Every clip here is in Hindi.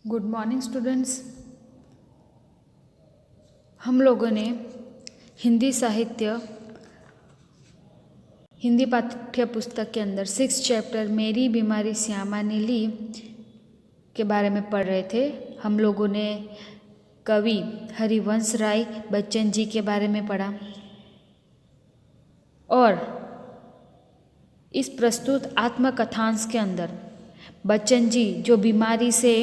Good morning students. हम लोगों ने हिंदी साहित्य हिंदी पाठ्य पुस्तक के अंदर 6 चैप्टर मेरी बीमारी श्यामा नीली के बारे में पढ़ रहे थे। हम लोगों ने कवि हरिवंश राय बच्चन जी के बारे में पढ़ा और इस प्रस्तुत आत्मकथांश के अंदर बच्चन जी जो बीमारी से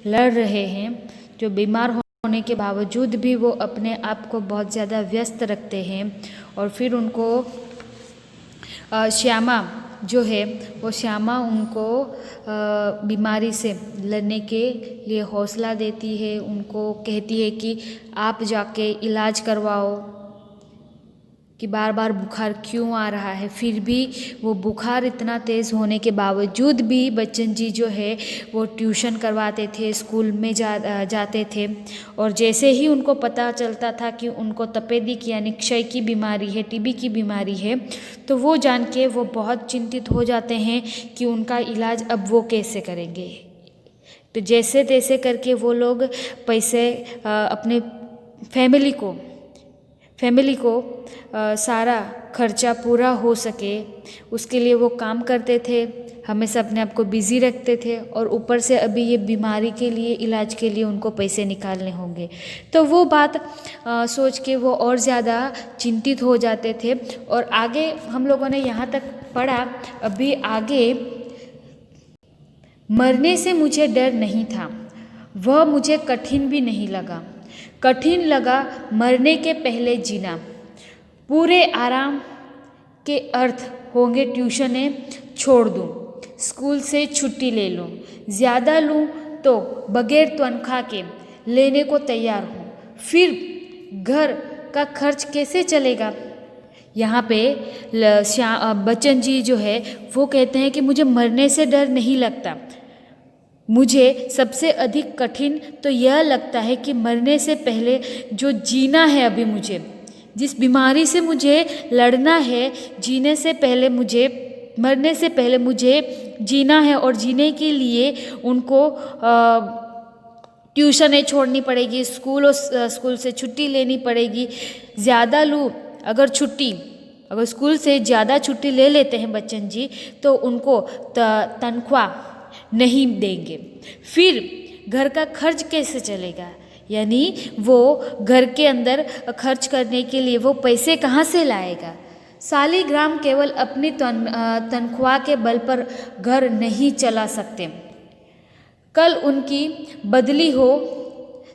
लड़ रहे हैं, जो बीमार होने के बावजूद भी वो अपने आप को बहुत ज़्यादा व्यस्त रखते हैं और फिर उनको श्यामा जो है वो श्यामा उनको बीमारी से लड़ने के लिए हौसला देती है। उनको कहती है कि आप जाके इलाज करवाओ, कि बार बार बुखार क्यों आ रहा है। फिर भी वो बुखार इतना तेज़ होने के बावजूद भी बच्चन जी जो है वो ट्यूशन करवाते थे, स्कूल में जाते थे। और जैसे ही उनको पता चलता था कि उनको तपेदिक यानी क्षय की बीमारी है, टीबी की बीमारी है, तो वो जान के वो बहुत चिंतित हो जाते हैं कि उनका इलाज अब वो कैसे करेंगे। तो जैसे तैसे करके वो लोग पैसे अपने फैमिली को सारा खर्चा पूरा हो सके उसके लिए वो काम करते थे, हमेशा अपने आप को बिज़ी रखते थे। और ऊपर से अभी ये बीमारी के लिए, इलाज के लिए उनको पैसे निकालने होंगे, तो वो बात सोच के वो और ज़्यादा चिंतित हो जाते थे। और आगे हम लोगों ने यहाँ तक पढ़ा। अभी आगे, मरने से मुझे डर नहीं था, वह मुझे कठिन भी नहीं लगा। कठिन लगा मरने के पहले जीना। पूरे आराम के अर्थ होंगे ट्यूशनें छोड़ दूँ, स्कूल से छुट्टी ले लूँ, ज़्यादा लूँ तो बगैर तनख्वाह के लेने को तैयार हूँ। फिर घर का खर्च कैसे चलेगा। यहाँ पे बच्चन जी जो है वो कहते हैं कि मुझे मरने से डर नहीं लगता, मुझे सबसे अधिक कठिन तो यह लगता है कि मरने से पहले जो जीना है, अभी मुझे जिस बीमारी से मुझे लड़ना है, जीने से पहले मुझे, मरने से पहले मुझे जीना है। और जीने के लिए उनको ट्यूशनें छोड़नी पड़ेगी, स्कूल से छुट्टी लेनी पड़ेगी। ज़्यादा लूँ, अगर स्कूल से ज़्यादा छुट्टी ले लेते हैं बच्चन जी तो उनको तनख्वाह नहीं देंगे। फिर घर का खर्च कैसे चलेगा, यानी वो घर के अंदर खर्च करने के लिए वो पैसे कहाँ से लाएगा। सालिग्राम केवल अपनी तनख्वाह के बल पर घर नहीं चला सकते, कल उनकी बदली हो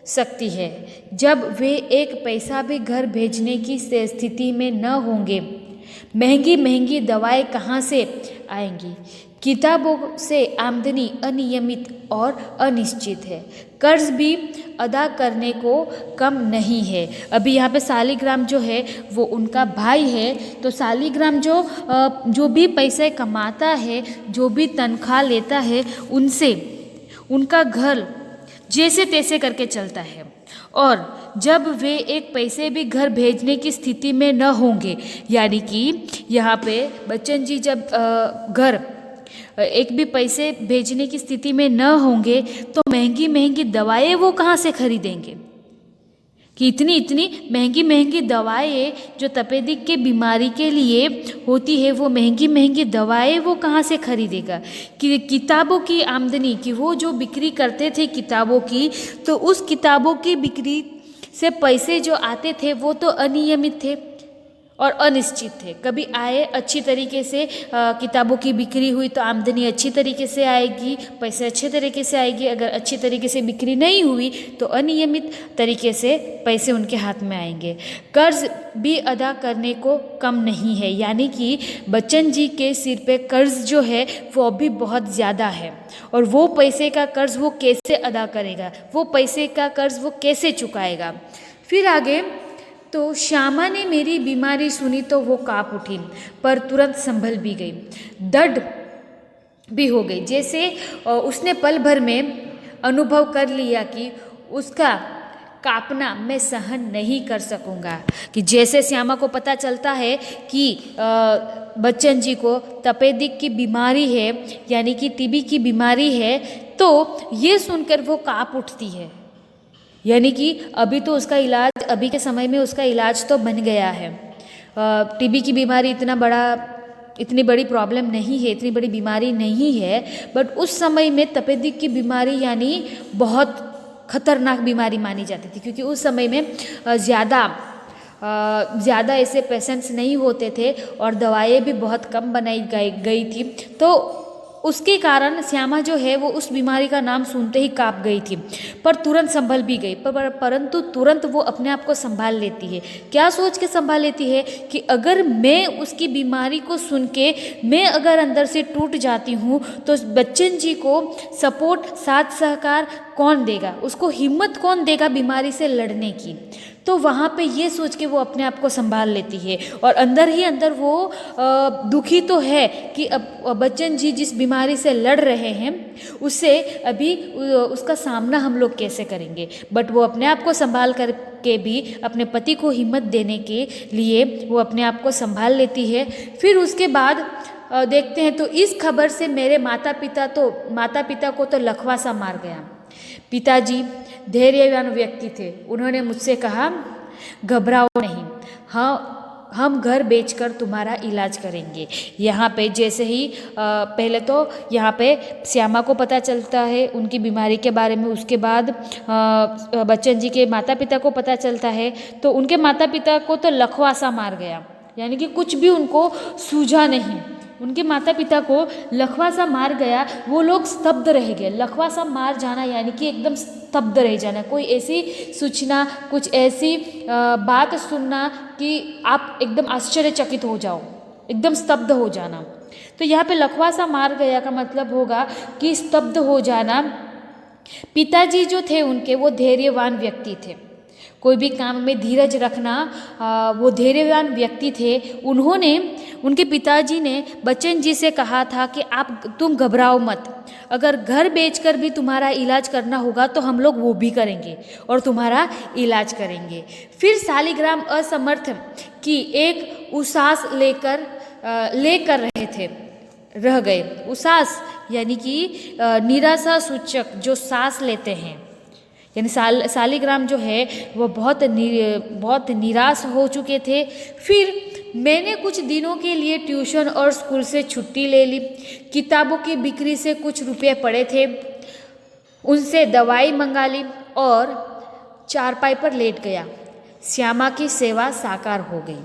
सकती है जब वे एक पैसा भी घर भेजने की स्थिति में न होंगे। महंगी महंगी दवाएं कहाँ से आएंगी। किताबों से आमदनी अनियमित और अनिश्चित है, कर्ज भी अदा करने को कम नहीं है। अभी यहाँ पे सालिग्राम जो है वो उनका भाई है, तो सालिग्राम जो भी पैसे कमाता है, जो भी तनख्वाह लेता है, उनसे उनका घर जैसे तैसे करके चलता है। और जब वे एक पैसे भी घर भेजने की स्थिति में न होंगे, यानी कि यहाँ पे बच्चन जी जब घर एक भी पैसे भेजने की स्थिति में न होंगे तो महंगी महंगी दवाएं वो कहाँ से खरीदेंगे, कि इतनी महंगी महंगी दवाएं जो तपेदिक के बीमारी के लिए होती है, वो महंगी महंगी दवाएं वो कहाँ से खरीदेगा। कि किताबों की आमदनी, कि वो जो बिक्री करते थे किताबों की, तो उस किताबों की बिक्री से पैसे जो आते थे वो तो अनियमित थे और अनिश्चित थे। कभी आए अच्छी तरीके से, किताबों की बिक्री हुई तो आमदनी अच्छी तरीके से आएगी, पैसे अच्छे तरीके से आएगी। अगर अच्छी तरीके से बिक्री नहीं हुई तो अनियमित तरीके से पैसे उनके हाथ में आएंगे। कर्ज भी अदा करने को कम नहीं है, यानी कि बच्चन जी के सिर पे कर्ज जो है वो अभी बहुत ज़्यादा है। और वो पैसे का कर्ज वो कैसे अदा करेगा, वो पैसे का कर्ज वो कैसे चुकाएगा। फिर आगे, तो श्यामा ने मेरी बीमारी सुनी तो वो काँप उठी, पर तुरंत संभल भी गई, दृढ़ भी हो गई। जैसे उसने पल भर में अनुभव कर लिया कि उसका कांपना मैं सहन नहीं कर सकूंगा। कि जैसे श्यामा को पता चलता है कि बच्चन जी को तपेदिक की बीमारी है, यानी कि टीबी की बीमारी है, तो ये सुनकर वो काँप उठती है। यानी कि अभी तो उसका इलाज, अभी के समय में उसका इलाज तो बन गया है। टीबी की बीमारी इतनी बड़ी प्रॉब्लम नहीं है, इतनी बड़ी बीमारी नहीं है, बट उस समय में तपेदिक की बीमारी यानी बहुत खतरनाक बीमारी मानी जाती थी, क्योंकि उस समय में ज़्यादा ऐसे पेशेंट्स नहीं होते थे और दवाएं भी बहुत कम बनाई गई थी। तो उसके कारण श्यामा जो है वो उस बीमारी का नाम सुनते ही काँप गई थी, पर तुरंत संभल भी गई। परंतु तुरंत वो अपने आप को संभाल लेती है। क्या सोच के संभाल लेती है कि अगर मैं उसकी बीमारी को सुन के मैं अगर अंदर से टूट जाती हूँ तो बच्चन जी को सपोर्ट, साथ सहकार कौन देगा, उसको हिम्मत कौन देगा बीमारी से लड़ने की। तो वहाँ पे ये सोच के वो अपने आप को संभाल लेती है और अंदर ही अंदर वो दुखी तो है कि अब बच्चन जी जिस बीमारी से लड़ रहे हैं उससे अभी उसका सामना हम लोग कैसे करेंगे। बट वो अपने आप को संभाल करके भी अपने पति को हिम्मत देने के लिए वो अपने आप को संभाल लेती है। फिर उसके बाद देखते हैं तो इस खबर से मेरे माता पिता को तो लकवा सा मार गया। पिताजी धैर्यवान व्यक्ति थे। उन्होंने मुझसे कहा, घबराओ नहीं, हाँ हम घर बेचकर तुम्हारा इलाज करेंगे। यहाँ पे जैसे ही पहले तो यहाँ पे श्यामा को पता चलता है उनकी बीमारी के बारे में, उसके बाद बच्चन जी के माता पिता को पता चलता है, तो उनके माता पिता को तो लकवा सा मार गया, यानी कि कुछ भी उनको सूझा नहीं। उनके माता पिता को लकवा सा मार गया, वो लोग स्तब्ध रह गए। लकवा सा मार जाना यानी कि एकदम स्तब्ध रह जाना, कोई ऐसी सूचना, कुछ ऐसी बात सुनना कि आप एकदम आश्चर्यचकित हो जाओ, एकदम स्तब्ध हो जाना। तो यहाँ पे लकवा सा मार गया का मतलब होगा कि स्तब्ध हो जाना। पिताजी जो थे उनके, वो धैर्यवान व्यक्ति थे, कोई भी काम में धीरज रखना, वो धैर्यवान व्यक्ति थे। उनके पिताजी ने बच्चन जी से कहा था कि तुम घबराओ मत, अगर घर बेचकर भी तुम्हारा इलाज करना होगा तो हम लोग वो भी करेंगे और तुम्हारा इलाज करेंगे। फिर शालिग्राम असमर्थ की एक उसास लेकर रह गए। उसास यानी कि निराशा सूचक जो सांस लेते हैं, यानी शालिग्राम जो है वो बहुत निराश हो चुके थे। फिर मैंने कुछ दिनों के लिए ट्यूशन और स्कूल से छुट्टी ले ली। किताबों की बिक्री से कुछ रुपए पड़े थे, उनसे दवाई मंगा ली और चारपाई पर लेट गया। श्यामा की सेवा साकार हो गई।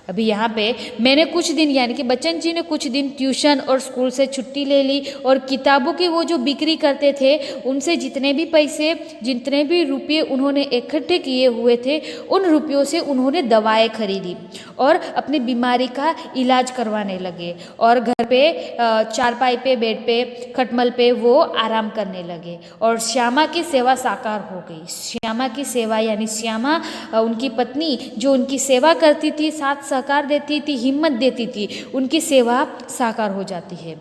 अभी यहाँ पे मैंने कुछ दिन, यानी कि बच्चन जी ने कुछ दिन ट्यूशन और स्कूल से छुट्टी ले ली और किताबों की वो जो बिक्री करते थे उनसे जितने भी पैसे, जितने भी रुपये उन्होंने इकट्ठे किए हुए थे उन रुपयों से उन्होंने दवाएं खरीदी और अपनी बीमारी का इलाज करवाने लगे और घर पे चारपाई पे, बेड पे, खटमल पे वो आराम करने लगे और श्यामा की सेवा साकार हो गई। श्यामा की सेवा यानी श्यामा उनकी पत्नी जो उनकी सेवा करती थी, साथ सहकार देती थी, हिम्मत देती थी, उनकी सेवा साकार हो जाती है।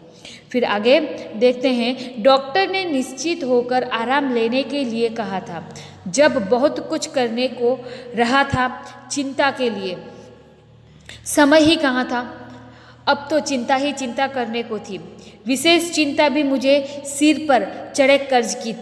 फिर आगे देखते हैं, डॉक्टर ने निश्चित होकर आराम लेने के लिए कहा था। जब बहुत कुछ करने को रहा था, चिंता के लिए समय ही कहाँ था। अब तो चिंता ही चिंता करने को थी। विशेष चिंता भी मुझे सिर पर चढ़े कर्ज की।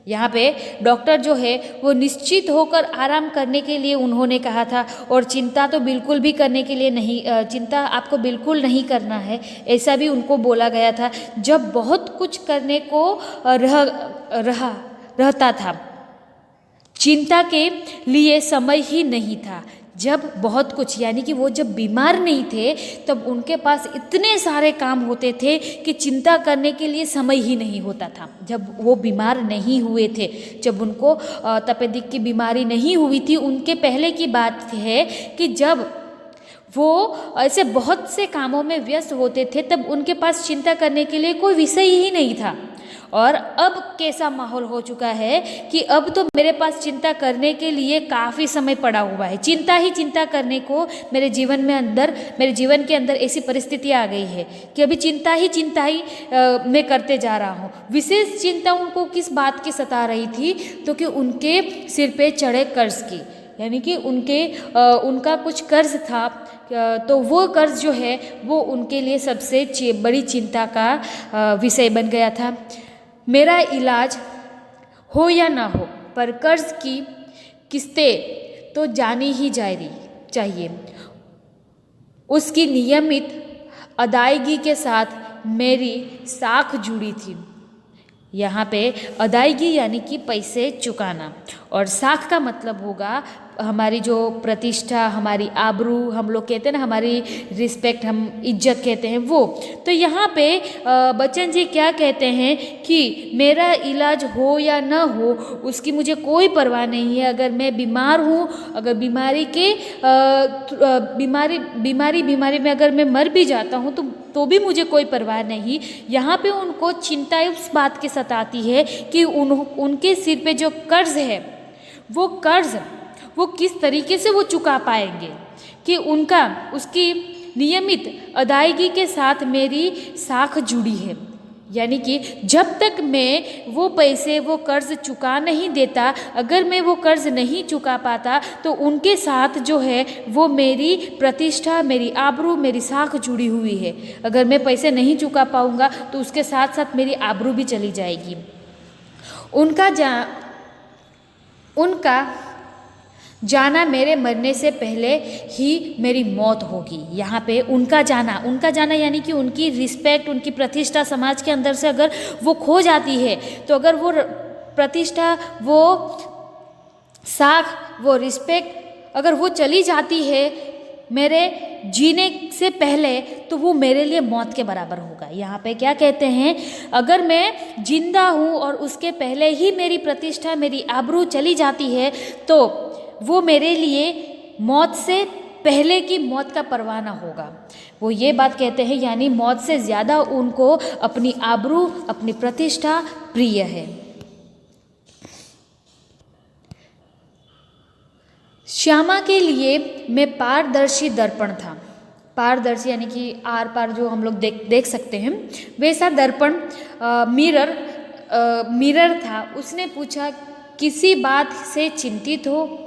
यहाँ पे डॉक्टर जो है वो निश्चित होकर आराम करने के लिए उन्होंने कहा था और चिंता तो बिल्कुल भी करने के लिए नहीं, चिंता आपको बिल्कुल नहीं करना है, ऐसा भी उनको बोला गया था। जब बहुत कुछ करने को रहता था, चिंता के लिए समय ही नहीं था। जब बहुत कुछ, यानी कि वो जब बीमार नहीं थे तब उनके पास इतने सारे काम होते थे कि चिंता करने के लिए समय ही नहीं होता था। जब वो बीमार नहीं हुए थे, जब उनको तपेदिक की बीमारी नहीं हुई थी, उनके पहले की बात है कि जब वो ऐसे बहुत से कामों में व्यस्त होते थे तब उनके पास चिंता करने के लिए कोई विषय ही नहीं था। और अब कैसा माहौल हो चुका है कि अब तो मेरे पास चिंता करने के लिए काफ़ी समय पड़ा हुआ है। चिंता ही चिंता करने को मेरे जीवन के अंदर ऐसी परिस्थिति आ गई है कि अभी चिंता ही मैं करते जा रहा हूँ। विशेष चिंता उनको किस बात की सता रही थी, तो कि उनके सिर पे चढ़े कर्ज की, यानी कि उनका कुछ कर्ज था, तो वो कर्ज जो है वो उनके लिए सबसे बड़ी चिंता का विषय बन गया था। मेरा इलाज हो या ना हो, पर कर्ज की किस्तें तो जानी ही चाहिए। उसकी नियमित अदायगी के साथ मेरी साख जुड़ी थी। यहाँ पे अदायगी यानी कि पैसे चुकाना, और साख का मतलब होगा हमारी जो प्रतिष्ठा, हमारी आबरू, हम लोग कहते हैं ना, हमारी रिस्पेक्ट, हम इज्जत कहते हैं वो। तो यहाँ पे बच्चन जी क्या कहते हैं कि मेरा इलाज हो या ना हो उसकी मुझे कोई परवाह नहीं है। अगर मैं बीमार हूँ, अगर बीमारी में अगर मैं मर भी जाता हूँ तो भी मुझे कोई परवाह नहीं। यहाँ पे उनको चिंता उस बात की सताती है कि उनके सिर पे जो कर्ज है वो किस तरीके से वो चुका पाएंगे, कि उसकी नियमित अदायगी के साथ मेरी साख जुड़ी है। यानी कि जब तक मैं वो पैसे, वो कर्ज चुका नहीं देता, अगर मैं वो कर्ज नहीं चुका पाता तो उनके साथ जो है वो मेरी प्रतिष्ठा, मेरी आबरू, मेरी साख जुड़ी हुई है। अगर मैं पैसे नहीं चुका पाऊँगा तो उसके साथ साथ मेरी आबरू भी चली जाएगी। उनका जाना मेरे मरने से पहले ही मेरी मौत होगी। यहाँ पे उनका जाना यानी कि उनकी रिस्पेक्ट, उनकी प्रतिष्ठा समाज के अंदर से अगर वो खो जाती है, तो अगर वो प्रतिष्ठा, वो साख, वो रिस्पेक्ट अगर वो चली जाती है मेरे जीने से पहले, तो वो मेरे लिए मौत के बराबर होगा। यहाँ पे क्या कहते हैं, अगर मैं जिंदा हूँ और उसके पहले ही मेरी प्रतिष्ठा, मेरी आबरू चली जाती है तो वो मेरे लिए मौत से पहले की मौत का परवाना होगा। वो ये बात कहते हैं, यानी मौत से ज़्यादा उनको अपनी आबरू, अपनी प्रतिष्ठा प्रिय है। श्यामा के लिए मैं पारदर्शी दर्पण था। पारदर्शी यानी कि आर पार जो हम लोग देख सकते हैं, वैसा दर्पण, मिरर था। उसने पूछा, किसी बात से चिंतित हो?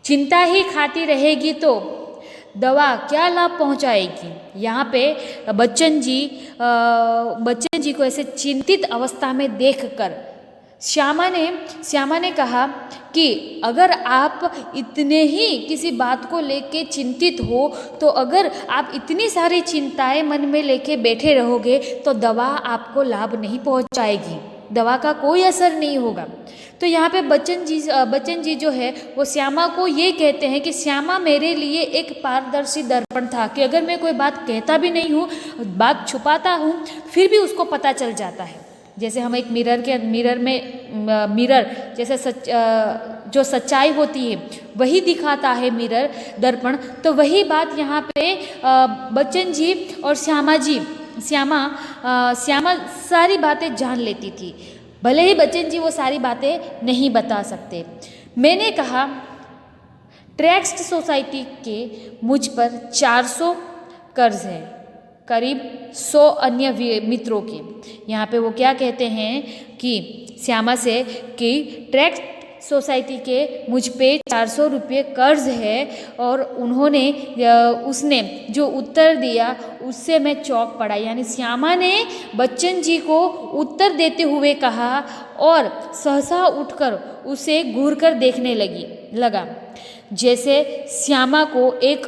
चिंता ही खाती रहेगी तो दवा क्या लाभ पहुंचाएगी। यहाँ पे बच्चन जी को ऐसे चिंतित अवस्था में देखकर श्यामा ने कहा कि अगर आप इतने ही किसी बात को लेके चिंतित हो, तो अगर आप इतनी सारी चिंताएं मन में लेके बैठे रहोगे तो दवा आपको लाभ नहीं पहुंचाएगी, दवा का कोई असर नहीं होगा। तो यहाँ पे बच्चन जी जो है वो श्यामा को ये कहते हैं कि श्यामा मेरे लिए एक पारदर्शी दर्पण था, कि अगर मैं कोई बात कहता भी नहीं हूँ, बात छुपाता हूँ, फिर भी उसको पता चल जाता है। जैसे हम एक मिरर जैसे जो सच्चाई होती है वही दिखाता है मिरर, दर्पण। तो वही बात यहाँ पे बच्चन जी और श्यामा सारी बातें जान लेती थी, भले ही बच्चन जी वो सारी बातें नहीं बता सकते। मैंने कहा, ट्रस्ट सोसाइटी के मुझ पर 400 कर्ज है, करीब 100 अन्य मित्रों के। यहाँ पे वो क्या कहते हैं कि श्यामा से कि ट्रस्ट सोसाइटी के मुझ पे 400 रुपये कर्ज है, और उसने जो उत्तर दिया उससे मैं चौंक पड़ा। यानी श्यामा ने बच्चन जी को उत्तर देते हुए कहा और सहसा उठकर उसे घूर कर देखने लगा, जैसे श्यामा को एक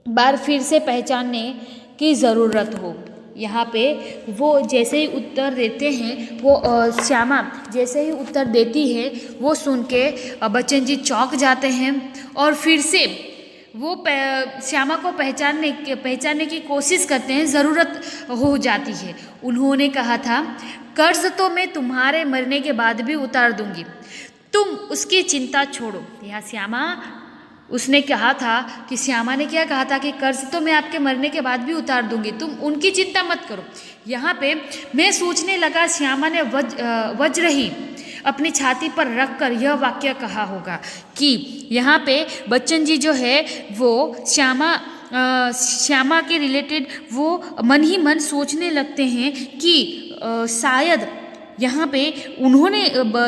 बार फिर से पहचानने की ज़रूरत हो। यहाँ पे वो जैसे ही उत्तर देते हैं, वो श्यामा जैसे ही उत्तर देती है, वो सुन के बच्चन जी चौंक जाते हैं और फिर से वो श्यामा को पहचानने की कोशिश करते हैं, ज़रूरत हो जाती है। उन्होंने कहा था, कर्ज तो मैं तुम्हारे मरने के बाद भी उतार दूंगी, तुम उसकी चिंता छोड़ो। यहाँ उसने कहा था कि श्यामा ने क्या कहा था कि कर्ज तो मैं आपके मरने के बाद भी उतार दूंगी, तुम उनकी चिंता मत करो। यहाँ पे मैं सोचने लगा, श्यामा ने वज्र ही अपनी छाती पर रखकर यह वाक्य कहा होगा कि यहाँ पे बच्चन जी जो है वो श्यामा के रिलेटेड वो मन ही मन सोचने लगते हैं कि शायद यहाँ पे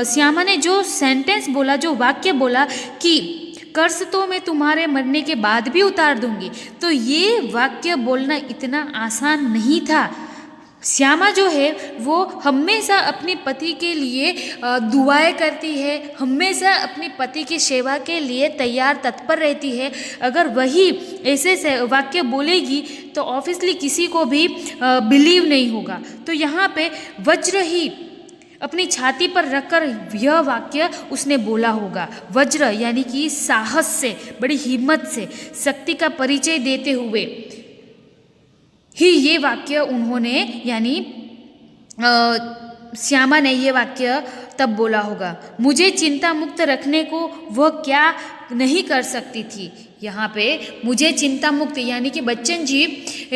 श्यामा ने जो सेंटेंस बोला, जो वाक्य बोला कि कर्ज तो मैं तुम्हारे मरने के बाद भी उतार दूंगी, तो ये वाक्य बोलना इतना आसान नहीं था। श्यामा जो है वो हमेशा अपने पति के लिए दुआएं करती है, हमेशा अपने पति की सेवा के लिए तैयार तत्पर रहती है। अगर वही ऐसे वाक्य बोलेगी तो ऑब्वियसली किसी को भी बिलीव नहीं होगा। तो यहाँ पे वज्र ही अपनी छाती पर रखकर यह वाक्य उसने बोला होगा। वज्र यानी कि साहस से, बड़ी हिम्मत से, शक्ति का परिचय देते हुए ही ये वाक्य उन्होंने यानी श्यामा ने ये वाक्य तब बोला होगा। मुझे चिंता मुक्त रखने को वह क्या नहीं कर सकती थी। यहाँ पे मुझे चिंता मुक्त यानी कि बच्चन जी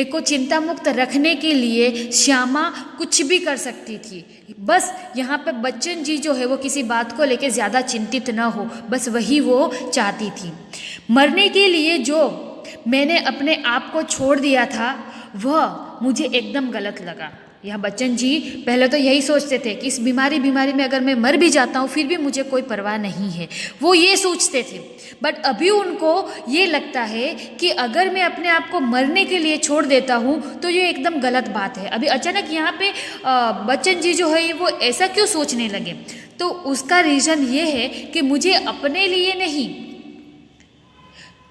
को चिंता मुक्त रखने के लिए श्यामा कुछ भी कर सकती थी। बस यहाँ पे बच्चन जी जो है वो किसी बात को लेके ज़्यादा चिंतित न हो, बस वही वो चाहती थी। मरने के लिए जो मैंने अपने आप को छोड़ दिया था वह मुझे एकदम गलत लगा। यह बच्चन जी पहले तो यही सोचते थे कि इस बीमारी में अगर मैं मर भी जाता हूँ फिर भी मुझे कोई परवाह नहीं है, वो ये सोचते थे। बट अभी उनको ये लगता है कि अगर मैं अपने आप को मरने के लिए छोड़ देता हूँ तो ये एकदम गलत बात है। अभी अचानक यहाँ पे बच्चन जी जो है वो ऐसा क्यों सोचने लगे, तो उसका रीज़न ये है कि मुझे अपने लिए नहीं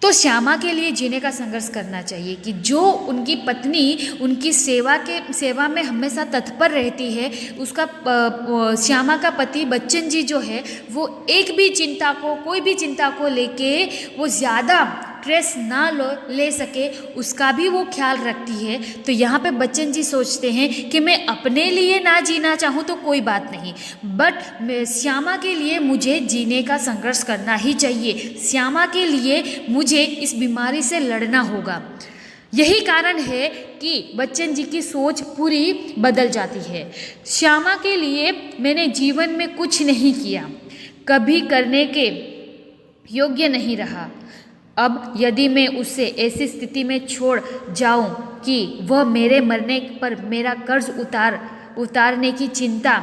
तो श्यामा के लिए जीने का संघर्ष करना चाहिए, कि जो उनकी पत्नी उनकी सेवा में हमेशा तत्पर रहती है, उसका श्यामा का पति बच्चन जी जो है वो एक भी चिंता को, कोई भी चिंता को लेके वो ज़्यादा स्ट्रेस ना ले सके, उसका भी वो ख्याल रखती है। तो यहाँ पे बच्चन जी सोचते हैं कि मैं अपने लिए ना जीना चाहूँ तो कोई बात नहीं, बट श्यामा के लिए मुझे जीने का संघर्ष करना ही चाहिए। श्यामा के लिए मुझे इस बीमारी से लड़ना होगा। यही कारण है कि बच्चन जी की सोच पूरी बदल जाती है। श्यामा के लिए मैंने जीवन में कुछ नहीं किया, कभी करने के योग्य नहीं रहा। अब यदि मैं उसे ऐसी स्थिति में छोड़ जाऊं कि वह मेरे मरने पर मेरा कर्ज उतारने की चिंता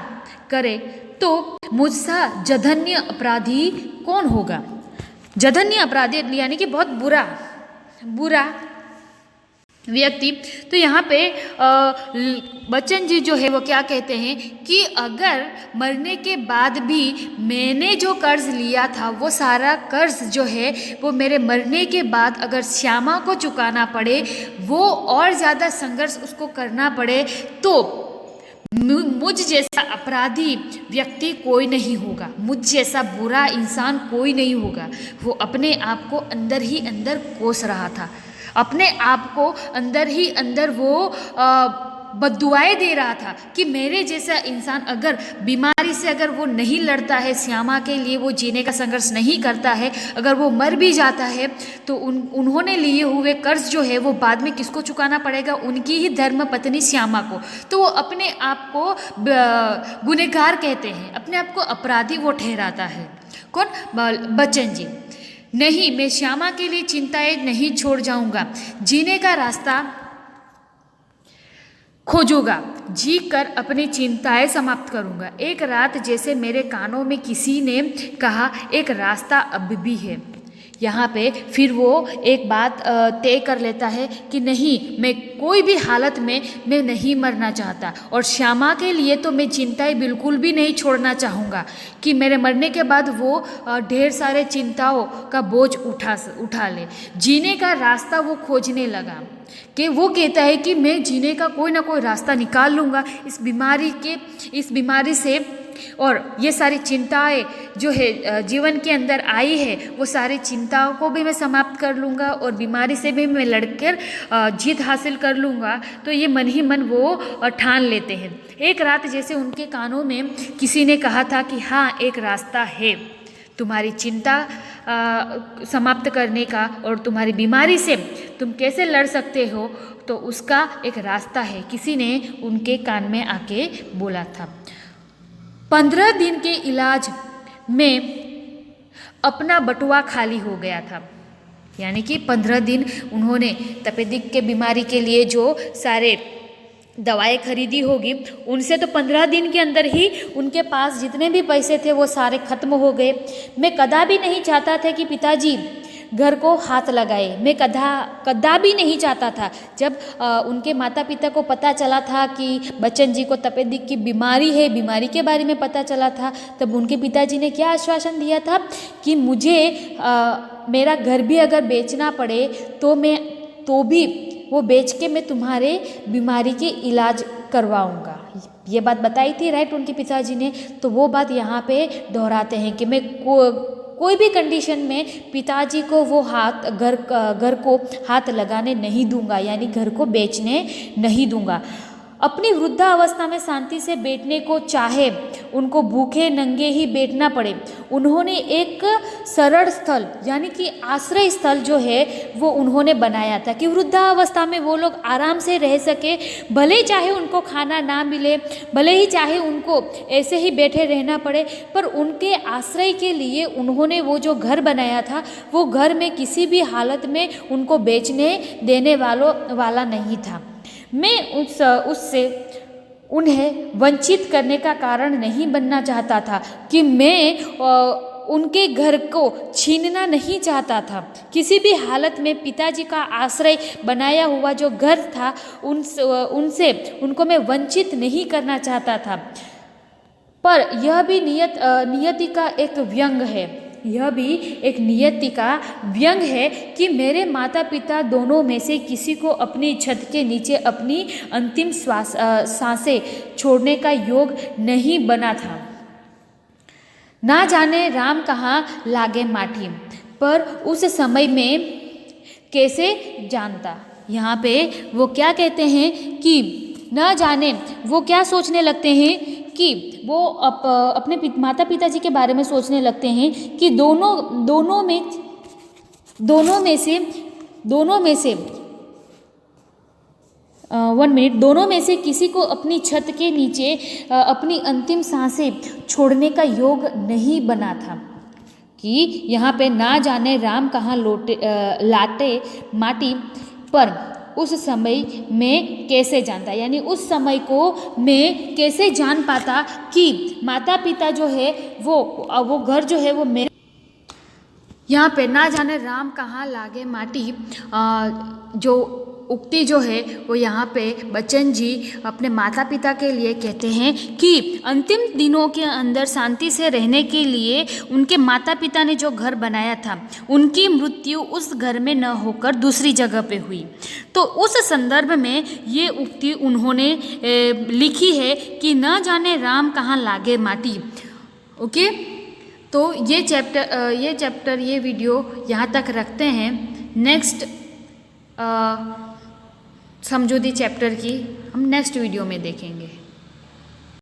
करे तो मुझसा जघन्य अपराधी कौन होगा। जघन्य अपराधी यानी कि बहुत बुरा व्यक्ति। तो यहाँ पे बच्चन जी जो है वो क्या कहते हैं कि अगर मरने के बाद भी मैंने जो कर्ज लिया था वो सारा कर्ज जो है वो मेरे मरने के बाद अगर श्यामा को चुकाना पड़े, वो और ज़्यादा संघर्ष उसको करना पड़े, तो मुझ जैसा अपराधी व्यक्ति कोई नहीं होगा, मुझ जैसा बुरा इंसान कोई नहीं होगा। वो अपने आप को अंदर ही अंदर कोस रहा था, अपने आप को अंदर ही अंदर वो बद्दुआएं दे रहा था कि मेरे जैसा इंसान अगर बीमारी से अगर वो नहीं लड़ता है, श्यामा के लिए वो जीने का संघर्ष नहीं करता है, अगर वो मर भी जाता है तो उन्होंने लिए हुए कर्ज जो है वो बाद में किसको चुकाना पड़ेगा, उनकी ही धर्म पत्नी श्यामा को। तो वो अपने आप को गुनहगार कहते हैं, अपने आप को अपराधी वो ठहराता है। कौन? बच्चन जी। नहीं, मैं श्यामा के लिए चिंताएं नहीं छोड़ जाऊंगा, जीने का रास्ता खोजूंगा, जी कर अपनी चिंताएं समाप्त करूंगा। एक रात जैसे मेरे कानों में किसी ने कहा, एक रास्ता अब भी है। यहाँ पे फिर वो एक बात तय कर लेता है कि नहीं, मैं कोई भी हालत में मैं नहीं मरना चाहता, और श्यामा के लिए तो मैं चिंताएं बिल्कुल भी नहीं छोड़ना चाहूँगा कि मेरे मरने के बाद वो ढेर सारे चिंताओं का बोझ उठा ले। जीने का रास्ता वो खोजने लगा, कि वो कहता है कि मैं जीने का कोई ना कोई रास्ता निकाल लूँगा इस बीमारी से, और ये सारी चिंताएं जो है जीवन के अंदर आई है वो सारी चिंताओं को भी मैं समाप्त कर लूँगा और बीमारी से भी मैं लड़कर जीत हासिल कर लूँगा। तो ये मन ही मन वो ठान लेते हैं। एक रात जैसे उनके कानों में किसी ने कहा था कि हाँ, एक रास्ता है तुम्हारी चिंता समाप्त करने का, और तुम्हारी बीमारी से तुम कैसे लड़ सकते हो, तो उसका एक रास्ता है। किसी ने उनके कान में आके बोला था। 15 दिन के इलाज में अपना बटुआ खाली हो गया था, यानी कि 15 दिन उन्होंने तपेदिक के बीमारी के लिए जो सारे दवाएं खरीदी होगी, उनसे तो 15 दिन के अंदर ही उनके पास जितने भी पैसे थे वो सारे खत्म हो गए। मैं कदा भी नहीं चाहता था कि पिताजी घर को हाथ लगाए। मैं कदापि नहीं चाहता था। जब उनके माता पिता को पता चला था कि बच्चन जी को तपेदिक की बीमारी है, बीमारी के बारे में पता चला था, तब उनके पिताजी ने क्या आश्वासन दिया था कि मुझे मेरा घर भी अगर बेचना पड़े तो भी वो बेच के मैं तुम्हारे बीमारी के इलाज करवाऊंगा। ये बात बताई थी राइट उनके पिताजी ने। तो वो बात यहाँ पे दोहराते हैं कि मैं कोई भी कंडीशन में पिताजी को वो घर को हाथ लगाने नहीं दूंगा, यानी घर को बेचने नहीं दूंगा। अपनी वृद्धावस्था में शांति से बैठने को चाहे उनको भूखे नंगे ही बैठना पड़े, उन्होंने एक सरल स्थल यानी कि आश्रय स्थल जो है वो उन्होंने बनाया था कि वृद्धावस्था में वो लोग आराम से रह सके। भले ही चाहे उनको खाना ना मिले, भले ही चाहे उनको ऐसे ही बैठे रहना पड़े, पर उनके आश्रय के लिए उन्होंने वो जो घर बनाया था वो घर में किसी भी हालत में उनको बेचने देने वाला नहीं था। मैं उससे उन्हें वंचित करने का कारण नहीं बनना चाहता था कि मैं उनके घर को छीनना नहीं चाहता था। किसी भी हालत में पिताजी का आश्रय बनाया हुआ जो घर था उनको मैं वंचित नहीं करना चाहता था। पर यह भी नियति का एक व्यंग है, यह भी एक नियति का व्यंग है कि मेरे माता पिता दोनों में से किसी को अपनी छत के नीचे अपनी अंतिम सांसें छोड़ने का योग नहीं बना था। ना जाने राम कहाँ लागे माटी, पर उस समय में कैसे जानता। यहाँ पे वो क्या कहते हैं कि ना जाने वो क्या सोचने लगते हैं कि वो अपने माता पिताजी के बारे में सोचने लगते हैं कि दोनों में से किसी को अपनी छत के नीचे अपनी अंतिम सांसें छोड़ने का योग नहीं बना था। कि यहाँ पे ना जाने राम कहाँ लाटे माटी, पर उस समय में कैसे जानता, यानी उस समय को मैं कैसे जान पाता कि माता पिता जो है वो घर जो है वो मेरे। यहाँ पे ना जाने राम कहाँ लागे माटी जो उक्ति जो है वो यहाँ पे बच्चन जी अपने माता पिता के लिए कहते हैं कि अंतिम दिनों के अंदर शांति से रहने के लिए उनके माता पिता ने जो घर बनाया था उनकी मृत्यु उस घर में न होकर दूसरी जगह पे हुई। तो उस संदर्भ में ये उक्ति उन्होंने लिखी है कि न जाने राम कहाँ लागे माटी। ओके, तो ये वीडियो यहाँ तक रखते हैं। नेक्स्ट समझौती चैप्टर की हम नेक्स्ट वीडियो में देखेंगे।